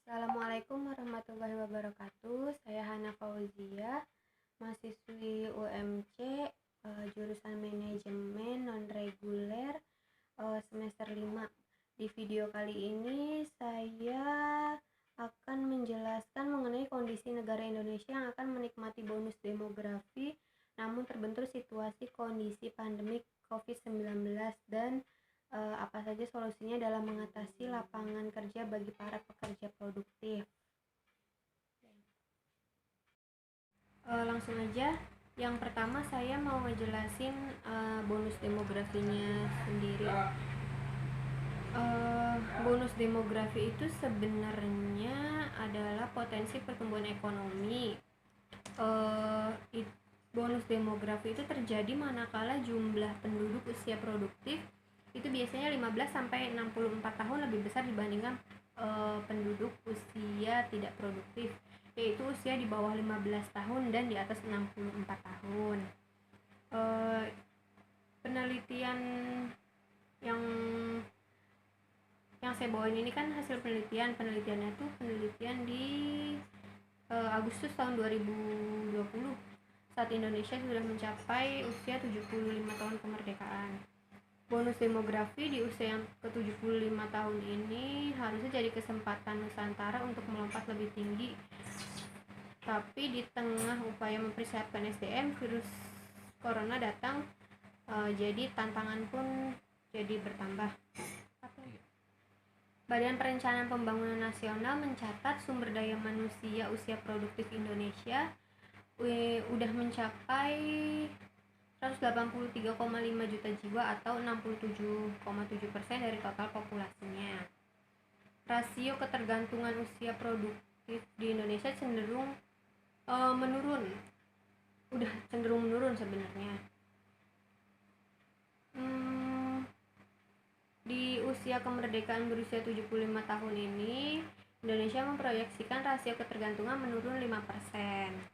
Assalamualaikum warahmatullahi wabarakatuh. Saya Hana Fauzia, mahasiswi UMC, jurusan manajemen non-reguler, semester 5. Di video kali ini saya akan menjelaskan mengenai kondisi negara Indonesia yang akan menikmati bonus demografi namun terbentur situasi kondisi pandemi COVID-19 dan apa saja solusinya dalam mengatasi lapangan kerja bagi para pekerja produktif. Langsung aja, yang pertama saya mau ngejelasin bonus demografinya sendiri. Bonus demografi itu sebenarnya adalah potensi pertumbuhan ekonomi. Bonus demografi itu terjadi manakala jumlah penduduk usia produktif itu biasanya 15-64 tahun lebih besar dibandingkan penduduk usia tidak produktif, yaitu usia di bawah 15 tahun dan di atas 64 tahun. Penelitian yang saya bawain ini kan hasil penelitiannya tuh penelitian di Agustus tahun 2020 saat Indonesia sudah mencapai usia 75 tahun kemerdekaan. Bonus demografi di usia yang ke-75 tahun ini harusnya jadi kesempatan Nusantara untuk melompat lebih tinggi. Tapi di tengah upaya mempersiapkan SDM, virus corona datang, jadi tantangan pun jadi bertambah. Badan Perencanaan Pembangunan Nasional mencatat sumber daya manusia usia produktif Indonesia udah mencapai 183,5 juta jiwa atau 67,7% dari total populasinya. Rasio ketergantungan usia produktif di Indonesia cenderung menurun. Udah cenderung menurun sebenarnya. Di usia kemerdekaan berusia 75 tahun ini, Indonesia memproyeksikan rasio ketergantungan menurun 5%.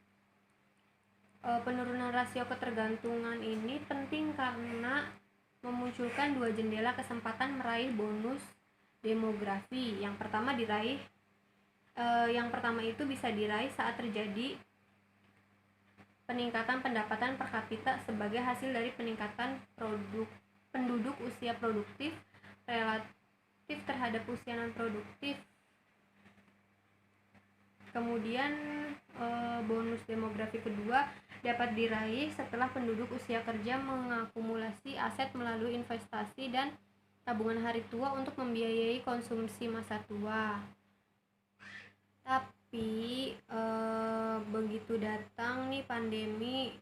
Penurunan rasio ketergantungan ini penting karena memunculkan dua jendela kesempatan meraih bonus demografi. Yang pertama itu bisa diraih saat terjadi peningkatan pendapatan per kapita sebagai hasil dari peningkatan penduduk usia produktif relatif terhadap usia non produktif. Kemudian bonus demografi kedua dapat diraih setelah penduduk usia kerja mengakumulasi aset melalui investasi dan tabungan hari tua untuk membiayai konsumsi masa tua. Tapi begitu datang nih pandemi,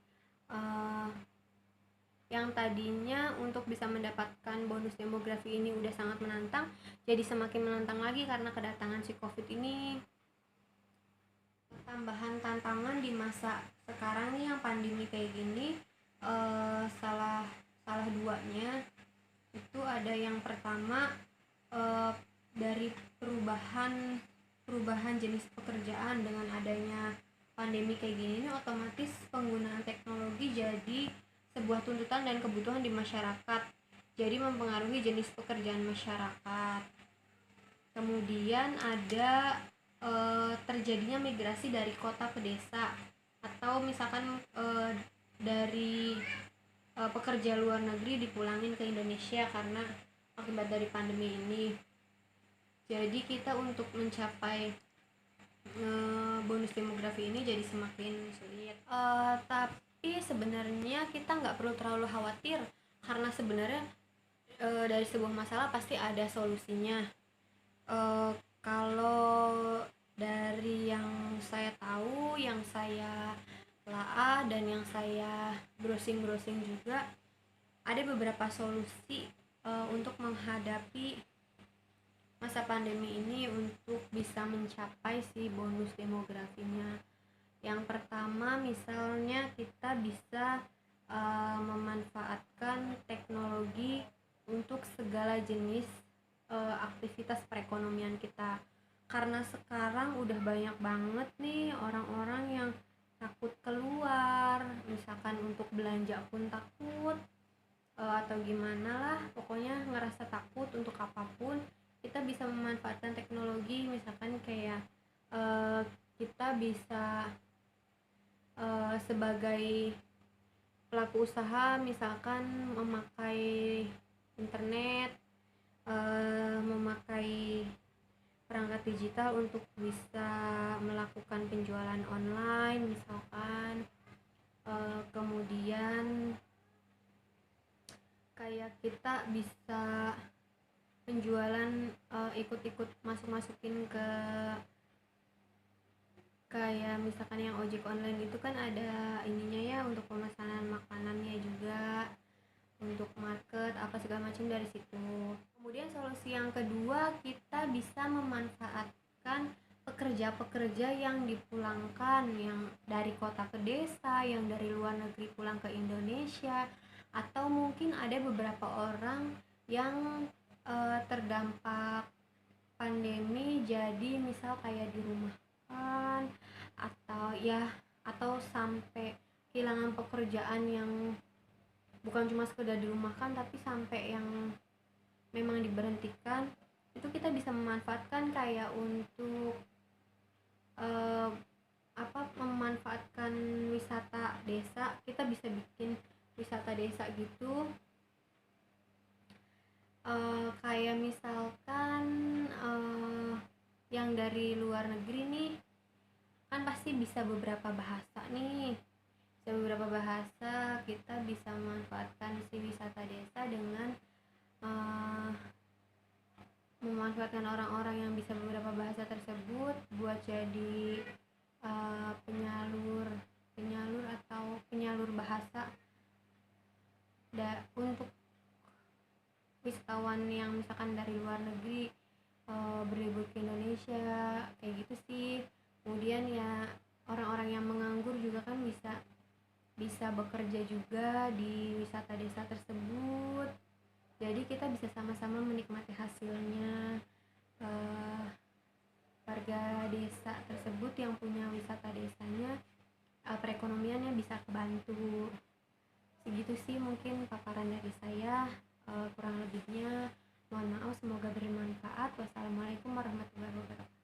yang tadinya untuk bisa mendapatkan bonus demografi ini udah sangat menantang, jadi semakin menantang lagi karena kedatangan si COVID ini. Tambahan tantangan di masa sekarang nih yang pandemi kayak gini, salah duanya itu ada yang pertama dari perubahan jenis pekerjaan. Dengan adanya pandemi kayak gini nih, otomatis penggunaan teknologi jadi sebuah tuntutan dan kebutuhan di masyarakat, jadi mempengaruhi jenis pekerjaan masyarakat. Kemudian ada terjadinya migrasi dari kota ke desa, atau misalkan dari pekerja luar negeri dipulangin ke Indonesia karena akibat dari pandemi ini. Jadi kita untuk mencapai bonus demografi ini jadi semakin sulit. Tapi sebenarnya kita nggak perlu terlalu khawatir, karena sebenarnya dari sebuah masalah pasti ada solusinya. Kalau dari yang saya tahu, yang saya telaah dan yang saya browsing juga, ada beberapa solusi untuk menghadapi masa pandemi ini untuk bisa mencapai si bonus demografinya. Yang pertama, misalnya kita bisa memanfaatkan teknologi untuk segala jenis aktivitas perekonomian kita, karena sekarang udah banyak banget nih orang-orang yang takut keluar, misalkan untuk belanja pun takut, atau gimana lah, pokoknya ngerasa takut untuk apapun. kita bisa memanfaatkan teknologi, misalkan kayak kita bisa sebagai pelaku usaha misalkan memakai internet, memakai perangkat digital untuk bisa melakukan penjualan online misalkan. Kemudian kayak kita bisa penjualan, ikut-ikut masukin ke kayak misalkan yang ojek online itu kan ada ininya ya, untuk pemesanan makanannya juga, untuk market apa segala macam dari situ. Kemudian solusi yang kedua, kita bisa memanfaatkan pekerja-pekerja yang dipulangkan, yang dari kota ke desa, yang dari luar negeri pulang ke Indonesia, atau mungkin ada beberapa orang yang terdampak pandemi, jadi misal kayak dirumahkan atau sampai kehilangan pekerjaan, yang bukan cuma sekedar dirumahkan tapi sampai yang memang diberhentikan. Itu kita bisa memanfaatkan kayak untuk memanfaatkan wisata desa. Kita bisa bikin wisata desa gitu, kayak misalkan yang dari luar negeri nih kan pasti bisa beberapa bahasa nih, kita bisa memanfaatkan si wisata desa dengan memanfaatkan orang-orang yang bisa beberapa bahasa tersebut buat jadi penyalur atau penyalur bahasa untuk wisatawan yang misalkan dari luar negeri berlibur ke Indonesia, kayak gitu sih. Kemudian ya orang-orang yang menganggur juga kan bisa bekerja juga di wisata desa tersebut, jadi kita bisa sama-sama menikmati hasilnya. Warga desa tersebut yang punya wisata desanya, perekonomiannya bisa kebantu. Segitu sih mungkin paparan dari saya. Kurang lebihnya mohon maaf, semoga bermanfaat. Wassalamualaikum warahmatullahi wabarakatuh.